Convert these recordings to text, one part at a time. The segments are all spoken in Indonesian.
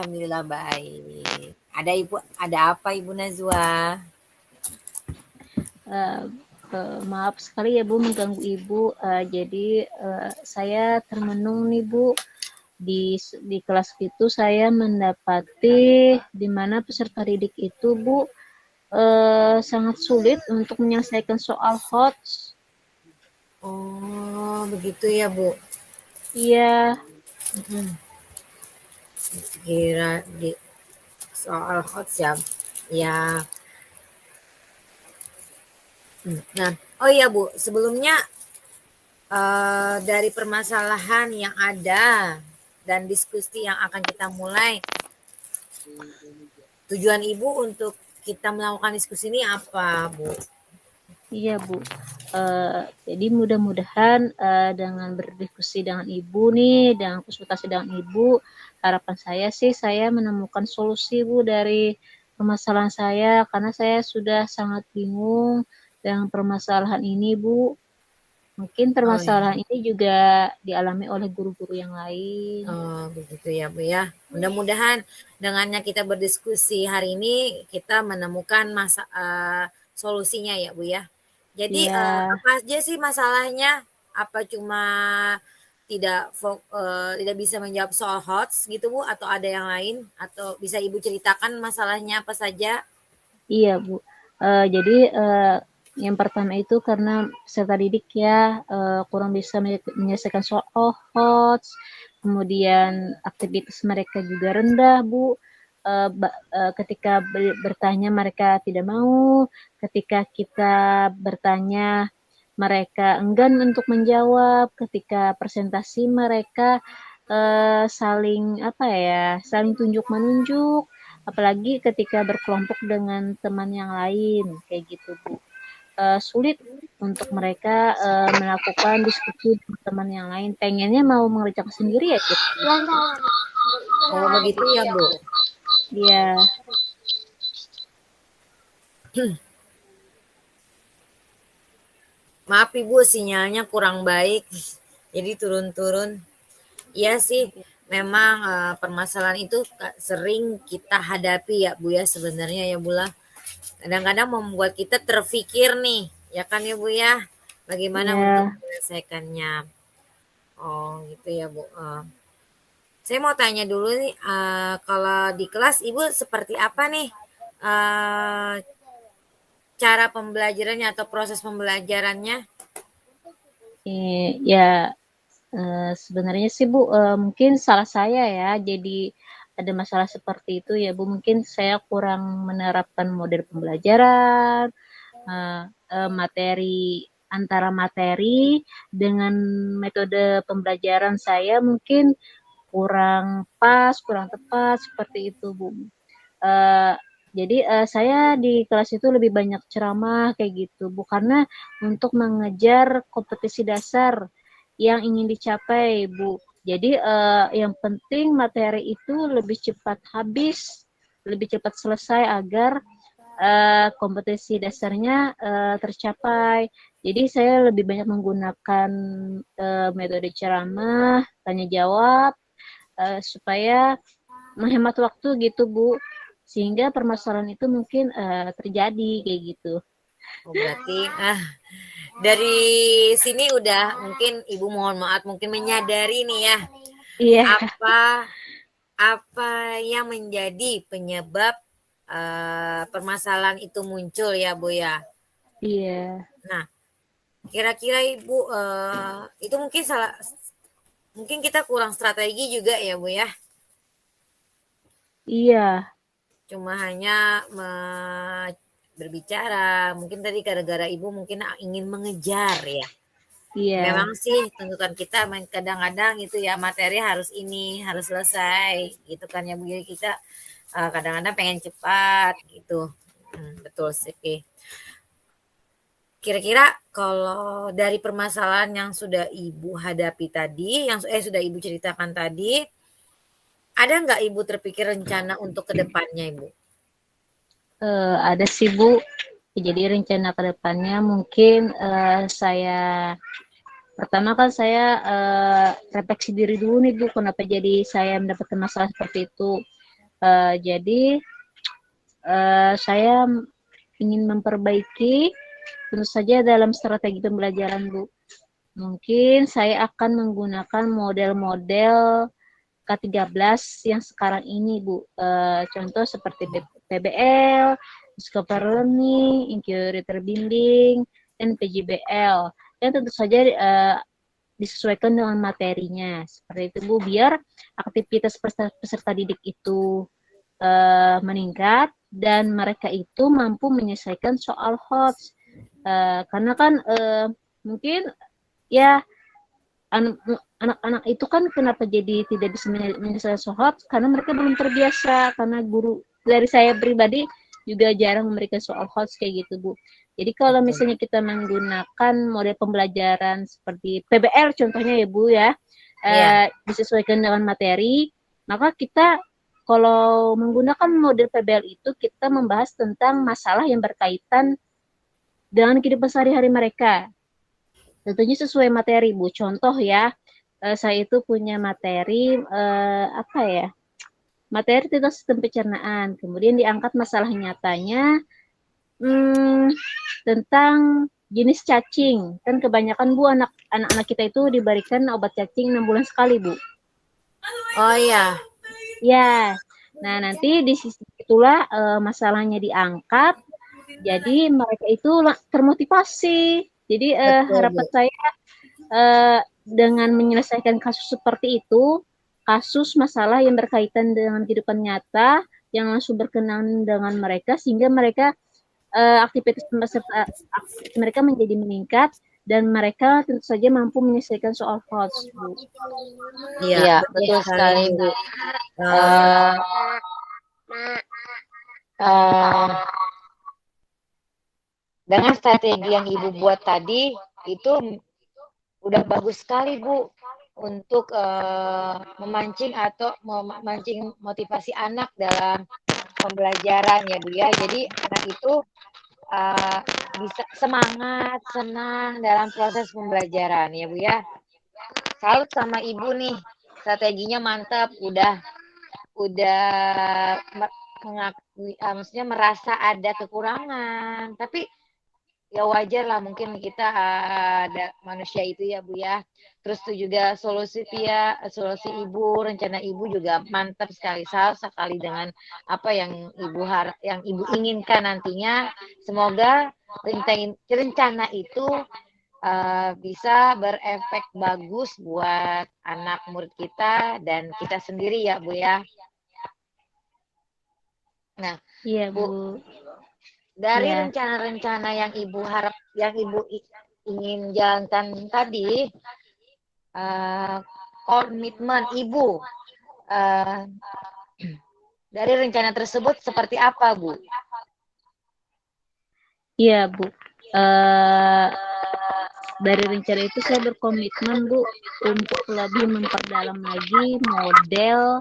alhamdulillah baik. Ada apa Ibu Nazwa? Uh, Maaf sekali ya Bu mengganggu Ibu. Jadi saya termenung nih Bu. Di kelas itu saya mendapati di mana peserta didik itu Bu sangat sulit untuk menyelesaikan soal HOTS. Oh, begitu ya Bu. Iya. Kira di soal hot ya. Ya. Nah, oh iya Bu, sebelumnya dari permasalahan yang ada dan diskusi yang akan kita mulai, tujuan Ibu untuk kita melakukan diskusi ini apa, Bu? Iya Bu. Jadi mudah-mudahan dengan berdiskusi dengan Ibu nih, dengan konsultasi dengan Ibu, harapan saya sih saya menemukan solusi Bu dari permasalahan saya, karena saya sudah sangat bingung dengan permasalahan ini Bu. Mungkin Oh ya. permasalahan ini juga dialami oleh guru-guru yang lain. Oh, begitu ya Bu ya. Mudah-mudahan dengannya kita berdiskusi hari ini kita menemukan solusinya ya Bu ya. Jadi Iya. apa aja sih masalahnya? Apa cuma tidak bisa menjawab soal HOTS gitu Bu, atau ada yang lain? Atau bisa Ibu ceritakan masalahnya apa saja? Iya Bu. Jadi yang pertama itu karena peserta didik ya kurang bisa menyelesaikan soal HOTS, kemudian aktivitas mereka juga rendah Bu. Ketika bertanya mereka tidak mau, ketika kita bertanya mereka enggan untuk menjawab, ketika presentasi mereka saling tunjuk menunjuk, apalagi ketika berkelompok dengan teman yang lain kayak gitu Bu. Sulit untuk mereka melakukan diskusi dengan teman yang lain, pengennya mau mengerjakan sendiri ya gitu. Oh, begitu ya Bu. Iya. Maaf Ibu, sinyalnya kurang baik. Jadi turun-turun. Iya sih, memang permasalahan itu sering kita hadapi ya Bu ya, sebenarnya ya Bu lah. Kadang-kadang membuat kita terpikir nih, ya kan ya Bu ya, bagaimana untuk Iya. menyelesaikannya. Oh gitu ya Bu. Saya mau tanya dulu nih, kalau di kelas Ibu seperti apa nih cara pembelajarannya atau proses pembelajarannya? Ya sebenarnya sih Bu, mungkin salah saya ya, jadi ada masalah seperti itu ya Bu. Mungkin saya kurang menerapkan model pembelajaran, antara materi dengan metode pembelajaran saya mungkin kurang pas, kurang tepat seperti itu Bu. Jadi saya di kelas itu lebih banyak ceramah kayak gitu Bu, karena untuk mengejar kompetisi dasar yang ingin dicapai Bu. Jadi yang penting materi itu lebih cepat habis, lebih cepat selesai agar kompetisi dasarnya tercapai. Jadi saya lebih banyak menggunakan metode ceramah, tanya jawab, supaya menghemat waktu gitu Bu, sehingga permasalahan itu mungkin terjadi kayak gitu. Oh, berarti dari sini udah mungkin Ibu mohon maaf mungkin menyadari nih ya Iya. apa apa yang menjadi penyebab permasalahan itu muncul ya Bu ya. Iya. Nah, kira-kira Ibu itu mungkin kita kurang strategi juga ya Bu ya. Iya. Cuma hanya berbicara, mungkin tadi gara-gara Ibu mungkin ingin mengejar ya. Iya. Memang sih tuntutan kita kadang-kadang itu ya materi harus ini, harus selesai gitu kan ya Bu. Jadi kita kadang-kadang pengen cepat gitu. Betul sih. Kira-kira kalau dari permasalahan yang sudah Ibu hadapi tadi, yang sudah Ibu ceritakan tadi, ada nggak Ibu terpikir rencana untuk kedepannya Ibu? Ada sih Bu. Jadi rencana kedepannya mungkin pertama kan saya refleksi diri dulu nih Bu, kenapa jadi saya mendapatkan masalah seperti itu. Jadi saya ingin memperbaiki tentu saja dalam strategi pembelajaran, Bu. Mungkin saya akan menggunakan model-model K13 yang sekarang ini, Bu. Contoh seperti PBL, Discover Learning, Inquiry Terbimbing, dan PJBL. Dan tentu saja disesuaikan dengan materinya. Seperti itu, Bu, biar aktivitas peserta didik itu meningkat dan mereka itu mampu menyelesaikan soal HOTS. Karena kan mungkin ya anak-anak itu kan kenapa jadi tidak bisa menyelesaikan soal HOTS karena mereka belum terbiasa, karena guru dari saya pribadi juga jarang memberikan soal HOTS kayak gitu, Bu. Jadi kalau misalnya kita menggunakan model pembelajaran seperti PBL contohnya ya, Bu ya, disesuaikan dengan materi, maka kita kalau menggunakan model PBL itu kita membahas tentang masalah yang berkaitan dengan kehidupan sehari-hari mereka. Tentunya sesuai materi, Bu. Contoh ya, saya itu punya materi apa ya? Materi tentang sistem pencernaan. Kemudian diangkat masalah nyatanya tentang jenis cacing. Kan kebanyakan, Bu, anak-anak kita itu diberikan obat cacing 6 bulan sekali, Bu. Oh iya. Ya. Nah, nanti di sisi itulah masalahnya diangkat. Jadi mereka itu termotivasi. Jadi harapan saya dengan menyelesaikan kasus seperti itu, kasus masalah yang berkaitan dengan kehidupan nyata yang langsung berkenaan dengan mereka, sehingga mereka aktivitas mereka menjadi meningkat dan mereka tentu saja mampu menyelesaikan soal HOTS, Bu. Iya, betul sekali, Bu. Dengan strategi yang Ibu buat tadi itu udah bagus sekali, Bu, untuk memancing motivasi anak dalam pembelajaran ya, Bu ya. Jadi anak itu bisa semangat, senang dalam proses pembelajaran ya, Bu ya. Salut sama Ibu nih, strateginya mantap, udah mengakui, maksudnya merasa ada kekurangan, tapi ya wajar lah, mungkin kita ada manusia itu ya, Bu ya. Terus itu juga solusi Ibu, rencana Ibu juga mantap sekali, salah sekali dengan apa yang Ibu inginkan nantinya. Semoga rencana itu bisa berefek bagus buat anak murid kita dan kita sendiri ya, Bu ya. Nah, iya, Bu. Dari rencana-rencana yang Ibu ingin jalankan tadi, komitmen Ibu dari rencana tersebut seperti apa, Bu? Iya, Bu. Dari rencana itu saya berkomitmen, Bu, untuk lebih memperdalam lagi model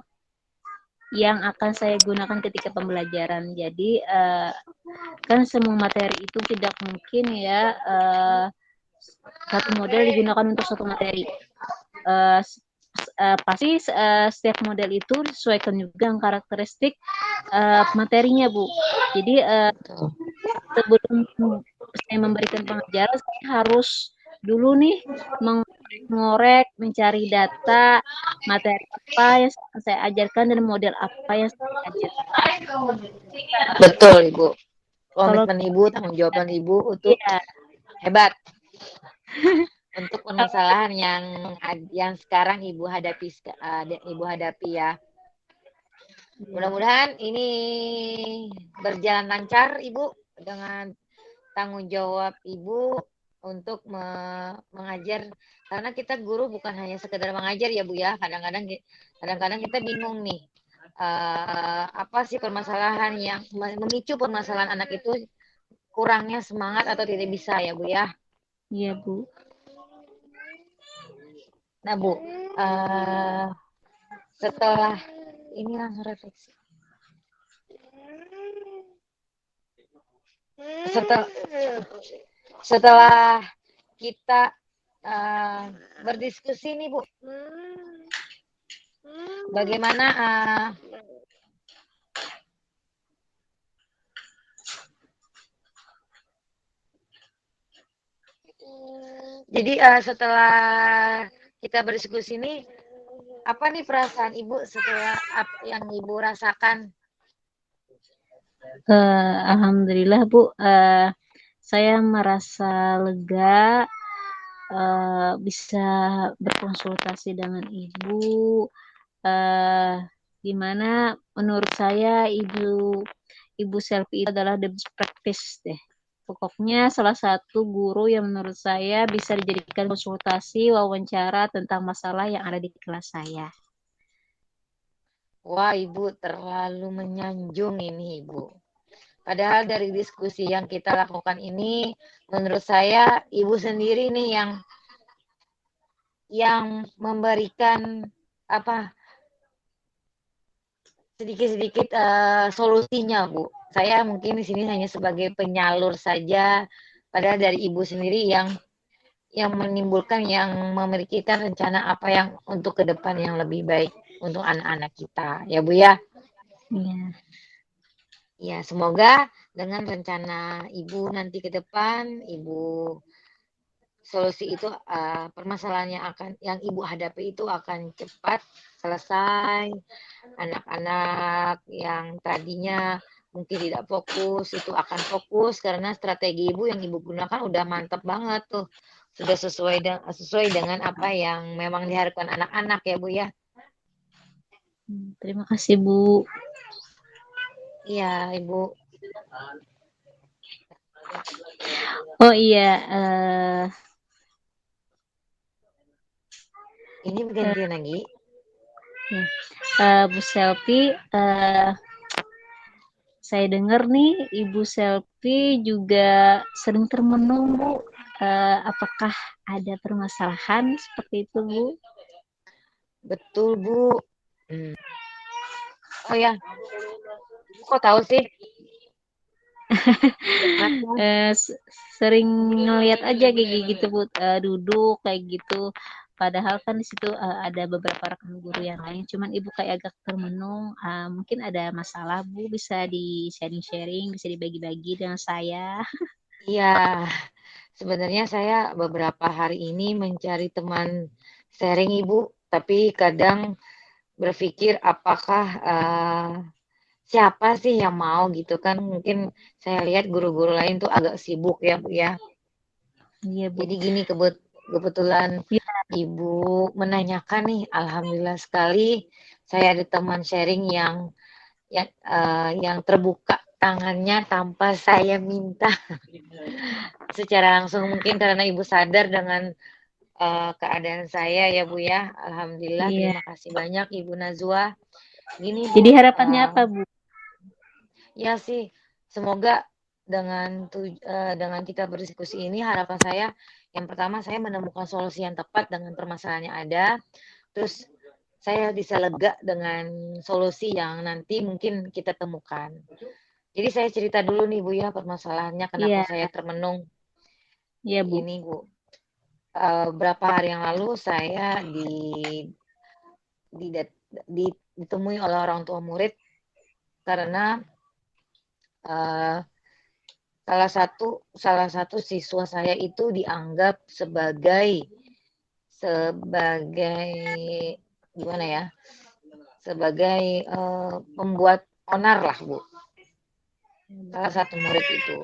yang akan saya gunakan ketika pembelajaran. Jadi kan semua materi itu tidak mungkin ya satu model digunakan untuk satu materi. Pasti setiap model itu disesuaikan juga dengan karakteristik materinya, Bu. Jadi sebelum saya memberikan pengajaran, saya harus dulu nih mengorek, mencari data, materi apa yang saya ajarkan dan model apa yang saya ajarkan. Betul, Ibu. Komitmen Ibu, tanggung jawaban Ibu untuk hebat. Untuk permasalahan yang sekarang Ibu hadapi ya. Mudah-mudahan ini berjalan lancar, Ibu, dengan tanggung jawab Ibu untuk mengajar, karena kita guru bukan hanya sekedar mengajar ya, Bu ya. Kadang-kadang kita bingung nih, apa sih permasalahan yang memicu permasalahan anak itu kurangnya semangat atau tidak bisa ya, Bu ya. Iya, Bu. Nah, Bu, setelah ini langsung refleksi. Setelah kita berdiskusi nih, Bu, bagaimana Jadi setelah kita berdiskusi ini, apa nih perasaan Ibu setelah apa yang Ibu rasakan? Alhamdulillah Bu, saya merasa lega, bisa berkonsultasi dengan Ibu, uh, di mana menurut saya Ibu Selfie itu adalah the best practice deh. Pokoknya salah satu guru yang menurut saya bisa dijadikan konsultasi, wawancara tentang masalah yang ada di kelas saya. Wah, Ibu terlalu menyanjung ini, Ibu. Padahal dari diskusi yang kita lakukan ini, menurut saya Ibu sendiri nih yang memberikan apa sedikit-sedikit solusinya, Bu. Saya mungkin di sini hanya sebagai penyalur saja, padahal dari Ibu sendiri yang menimbulkan, yang memikirkan rencana apa yang untuk ke depan yang lebih baik untuk anak-anak kita, ya Bu ya. Iya. Ya, semoga dengan rencana Ibu nanti ke depan, Ibu solusi itu permasalahan yang Ibu hadapi itu akan cepat selesai. Anak-anak yang tadinya mungkin tidak fokus itu akan fokus karena strategi Ibu yang Ibu gunakan udah mantap banget tuh. Sudah sesuai dengan apa yang memang diharapkan anak-anak ya Bu ya. Terima kasih Bu. Iya, Ibu. Oh iya, Ini gantian lagi. Bu Selfie, saya dengar nih Ibu Selfie juga sering termenung Bu. Apakah ada permasalahan seperti itu Bu? Betul Bu. Oh ya, kok tahu sih? Sering ngeliat aja kayak gitu Bu, duduk kayak gitu. Padahal kan di situ ada beberapa rekan guru yang lain, cuman Ibu kayak agak termenung. Mungkin ada masalah Bu, bisa di sharing-sharing, bisa dibagi-bagi dengan saya. Iya, sebenarnya saya beberapa hari ini mencari teman sharing Ibu, tapi kadang berpikir apakah siapa sih yang mau gitu kan? Mungkin saya lihat guru-guru lain tuh agak sibuk ya Bu ya. Iya Bu. Jadi gini kebetulan Ya, Ibu menanyakan nih, alhamdulillah sekali saya ada teman sharing yang terbuka tangannya tanpa saya minta secara langsung, mungkin karena Ibu sadar dengan keadaan saya ya Bu ya. Alhamdulillah, iya. terima kasih banyak Ibu Nazwa. Gini Jadi Bu, harapannya apa Bu? ya sih semoga dengan kita berdiskusi ini, harapan saya yang pertama saya menemukan solusi yang tepat dengan permasalahan yang ada. Terus saya bisa lega dengan solusi yang nanti mungkin kita temukan. Jadi saya cerita dulu nih Bu ya permasalahannya kenapa Iya, saya termenung. iya Bu. Ini Bu, berapa hari yang lalu saya di, di, ditemui oleh orang tua murid karena uh, salah satu siswa saya itu dianggap sebagai gimana ya, sebagai pembuat onar lah Bu, salah satu murid itu.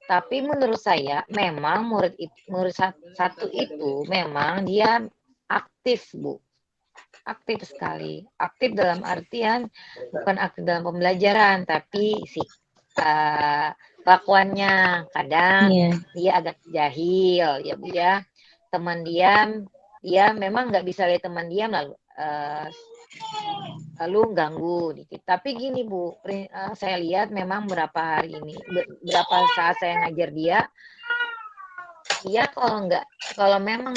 Tapi menurut saya memang murid satu itu memang dia aktif Bu, aktif sekali. Aktif dalam artian bukan aktif dalam pembelajaran, tapi kelakuannya kadang Iya. dia agak jahil ya Bu ya. Teman diam, dia memang nggak bisa lihat teman diam lalu ganggu dikit. Tapi gini Bu, saya lihat memang berapa saat saya ngajar dia, dia kalau memang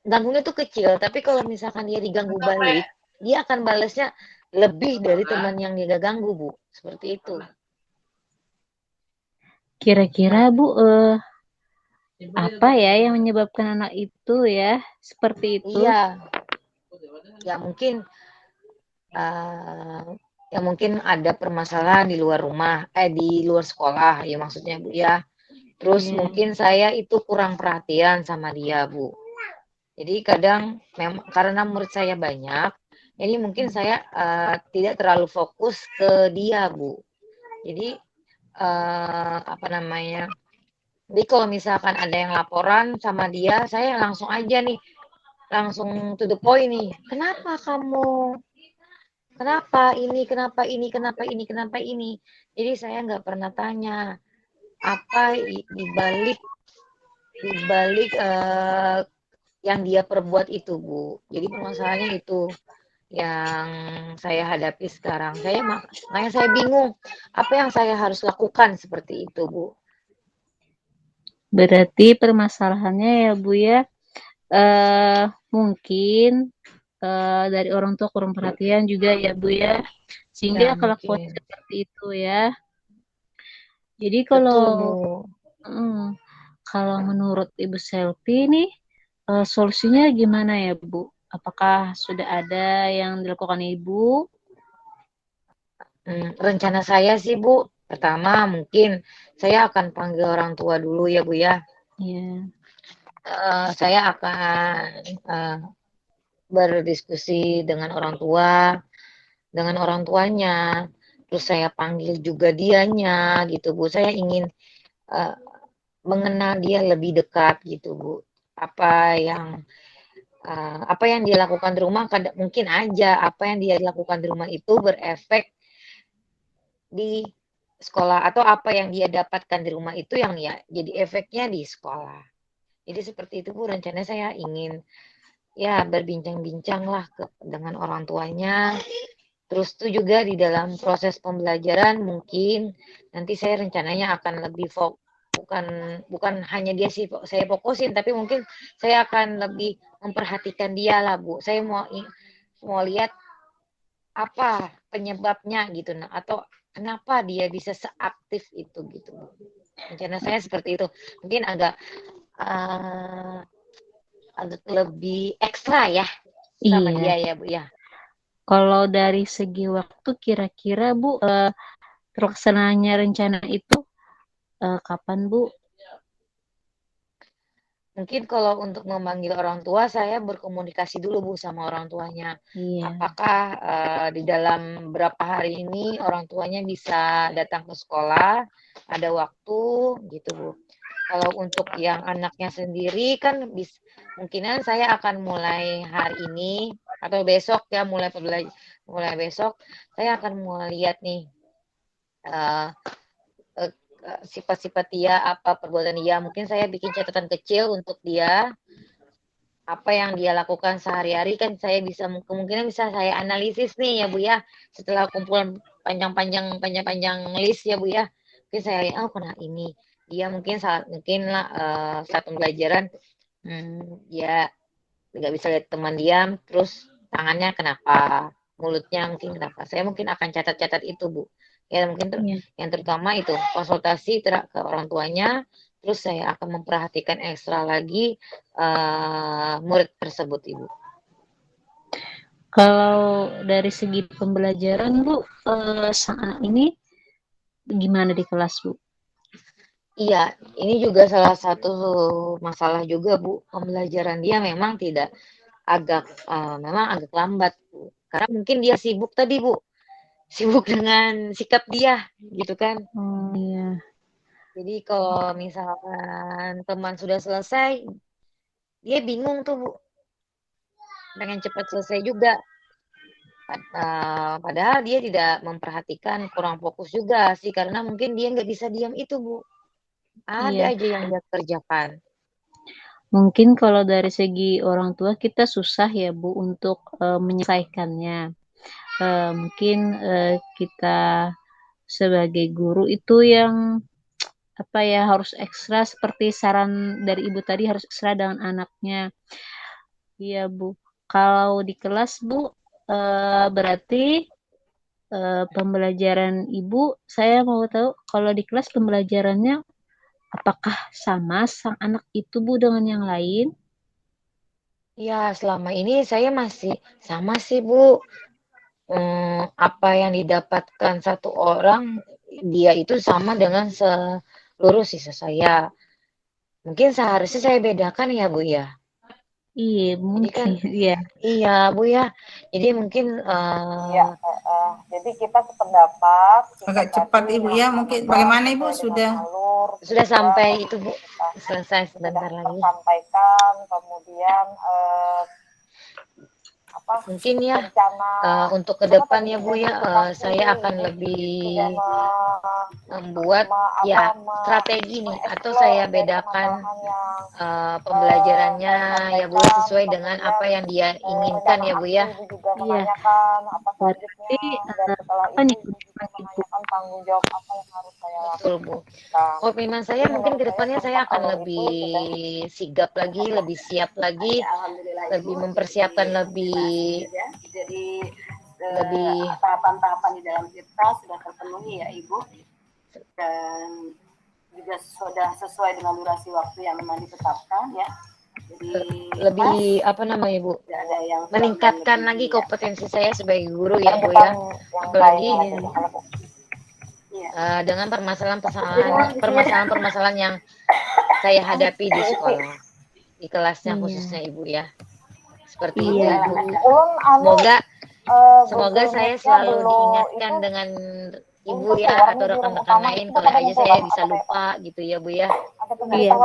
ganggunya tuh kecil, tapi kalau misalkan dia diganggu balik, dia akan balasnya lebih dari teman yang dia gak ganggu Bu, seperti itu. Kira-kira Nah, Bu, apa ya yang menyebabkan anak itu ya seperti itu? iya, ya mungkin uh, ya mungkin ada permasalahan di luar rumah, di luar sekolah ya maksudnya Bu ya. Terus Iya. mungkin saya itu kurang perhatian sama dia, Bu. Jadi kadang memang karena murid saya banyak, jadi mungkin saya tidak terlalu fokus ke dia, Bu. Jadi apa namanya? Jadi kalau misalkan ada yang laporan sama dia, saya langsung aja nih, langsung to the point nih. Kenapa kamu? Kenapa ini? Kenapa ini? Kenapa ini? Kenapa ini? Jadi saya nggak pernah tanya apa di balik yang dia perbuat itu, Bu. Jadi permasalahannya itu yang saya hadapi sekarang. Makanya saya bingung apa yang saya harus lakukan seperti itu, Bu. Berarti permasalahannya ya Bu ya, mungkin dari orang tua kurang perhatian juga ya Bu ya, sehingga Ya, kelakuan mungkin. seperti itu ya. Jadi Betul, kalau Bu. kalau menurut Ibu Selvi nih, solusinya gimana ya Bu? Apakah sudah ada yang dilakukan Ibu? Rencana saya sih, Bu, pertama mungkin saya akan panggil orang tua dulu ya, Bu, ya. Iya, Saya akan berdiskusi dengan orang tuanya, terus saya panggil juga dianya gitu, Bu. Saya ingin uh, mengenal dia lebih dekat gitu, Bu. Apa yang apa yang dia lakukan di rumah, mungkin aja apa yang dia lakukan di rumah itu berefek di sekolah atau apa yang dia dapatkan di rumah itu yang ya jadi efeknya di sekolah. Jadi seperti itu Bu, rencananya saya ingin ya berbincang-bincang lah dengan orang tuanya. Terus itu juga di dalam proses pembelajaran mungkin nanti saya rencananya akan lebih bukan bukan hanya dia sih saya fokusin tapi mungkin saya akan lebih memperhatikan dia lah Bu. Saya mau lihat apa penyebabnya gitu nah atau kenapa dia bisa seaktif itu gitu Bu. Rencana saya seperti itu. Mungkin uh, agak lebih ekstra ya sama iya. dia ya Bu ya. Kalau dari segi waktu kira-kira Bu, terlaksananya rencana itu kapan Bu? Mungkin kalau untuk memanggil orang tua saya berkomunikasi dulu Bu sama orang tuanya. Iya, Apakah di dalam berapa hari ini orang tuanya bisa datang ke sekolah, ada waktu gitu Bu. Kalau untuk yang anaknya sendiri kan mungkinan saya akan mulai hari ini atau besok ya mulai besok saya akan mulai lihat nih uh, sifat-sifat dia, apa perbuatan dia. Mungkin saya bikin catatan kecil untuk dia, apa yang dia lakukan sehari-hari kan saya bisa kemungkinan bisa saya analisis nih ya Bu ya. Setelah kumpulan panjang-panjang list ya Bu ya. Mungkin saya lihat oh kena ini. Dia mungkin lah saat pembelajaran dia nggak bisa lihat teman diam, terus tangannya kenapa, mulutnya mungkin kenapa. Saya mungkin akan catat-catat itu Bu. Ya mungkin iya. yang terutama itu konsultasi ke orang tuanya, terus saya akan memperhatikan ekstra lagi murid tersebut Ibu. Kalau dari segi pembelajaran Bu, saat ini gimana di kelas Bu? Iya, ini juga salah satu masalah juga Bu. Pembelajaran dia memang tidak memang agak lambat Bu. Karena mungkin dia sibuk tadi Bu. Sibuk dengan sikap dia gitu kan. Oh iya, Jadi kalau misalkan teman sudah selesai, dia bingung tuh Bu, pengen cepat selesai juga. Padahal dia tidak memperhatikan, kurang fokus juga sih, karena mungkin dia nggak bisa diam itu Bu. Ada iya. aja yang dia kerjakan. Mungkin kalau dari segi orang tua kita susah ya Bu untuk menyelesaikannya. Mungkin kita sebagai guru itu yang apa ya harus ekstra seperti saran dari Ibu tadi harus ekstra dengan anaknya. Iya Bu. Kalau di kelas Bu, berarti pembelajaran Ibu, saya mau tahu kalau di kelas pembelajarannya apakah sama sang anak itu Bu dengan yang lain? Ya, selama ini saya masih sama sih Bu. Apa yang didapatkan satu orang, dia itu sama dengan lurus sisa saya. Mungkin seharusnya saya bedakan ya Bu ya. Iya, Jadi kan mungkin. Iya. iya Bu ya. Jadi mungkin Iya, jadi kita sependapat, kita Agak cepat tadi Ibu ya, mungkin melaksanakan bagaimana Ibu sesuai dengan sudah alur sudah juga sampai tadi itu Bu. yang kita Selesai sudah sebentar lagi. tersampaikan, kemudian apa Mungkin ya rencana untuk ke apa depan tadi ya Bu ya, identifikasi saya akan Ibu tidak lebih membuat apa, ya strategi nih atau mengeksplor saya dari bedakan permasalahan yang pembelajarannya saya ya Bu sampaikan, sesuai dengan kemudian apa yang dia inginkan rencana ya Bu aksi ya. Ibu juga Iya. menanyakan apa selanjutnya, Berarti dan setelah apa itu nih Ibu juga Ibu? menanyakan tanggung jawab apa yang harus saya Betul Bu. lakukan. Komitmen Jadi saya mungkin menurut ke saya depannya saya tampak akan kalau lebih Ibu sudah sigap lagi, lebih siap lagi, alhamdulillah lebih Ibu. mempersiapkan Jadi lebih ya. Jadi lebih tahapan-tahapan di dalam kita sudah terpenuhi ya Ibu, dan juga sudah sesuai dengan durasi waktu yang memang ditetapkan ya. Jadi lebih apa namanya Bu? tidak ada yang Meningkatkan lagi kompetensi saya sebagai guru ya Bu ya. Apalagi dengan permasalahan-permasalahan yang saya hadapi di sekolah, di kelasnya khususnya Ibu ya. Seperti itu Iya. Ibu. Semoga saya selalu diingatkan dengan Ibu ya atau rekan-rekan lain kalau aja saya bisa lupa gitu ya Bu ya. Iya.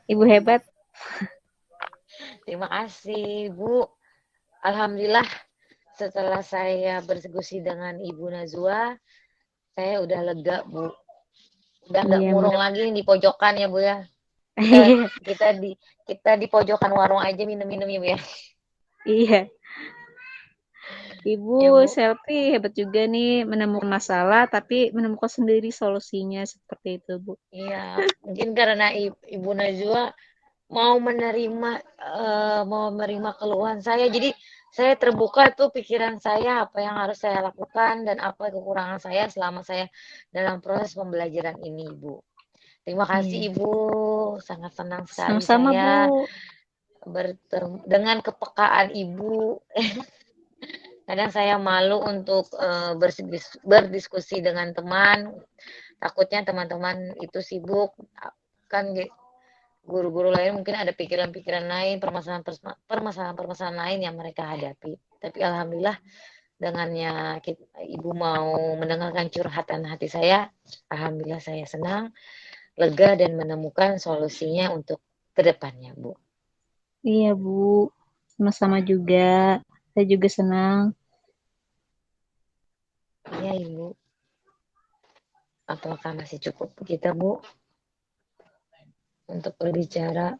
Ibu hebat. Terima kasih Bu. Alhamdulillah setelah saya berdiskusi dengan Ibu Nazwa, saya udah lega Bu. Udah nggak murung lagi di pojokan ya Bu ya. Kita di pojokan warung aja minum-minum ya Bu ya. Iya. Ibu Ya, Bu. Selfie hebat juga nih menemukan masalah tapi menemukan sendiri solusinya seperti itu Bu. Iya, mungkin karena Ibu Najwa mau menerima keluhan saya, jadi saya terbuka tuh pikiran saya apa yang harus saya lakukan dan apa kekurangan saya selama saya dalam proses pembelajaran ini, Ibu. Terima kasih Ibu, sangat senang sekali Sama-sama saya Bu. dengan kepekaan Ibu. Kadang saya malu untuk berdiskusi dengan teman, takutnya teman-teman itu sibuk, kan guru-guru lain mungkin ada pikiran-pikiran lain, permasalahan-permasalahan lain yang mereka hadapi. Tapi alhamdulillah dengannya Ibu mau mendengarkan curhatan hati saya, alhamdulillah saya senang, lega dan menemukan solusinya untuk kedepannya, Bu. Iya Bu, sama-sama juga. Saya juga senang. Iya Ibu. Apakah masih cukup kita Bu untuk berbicara?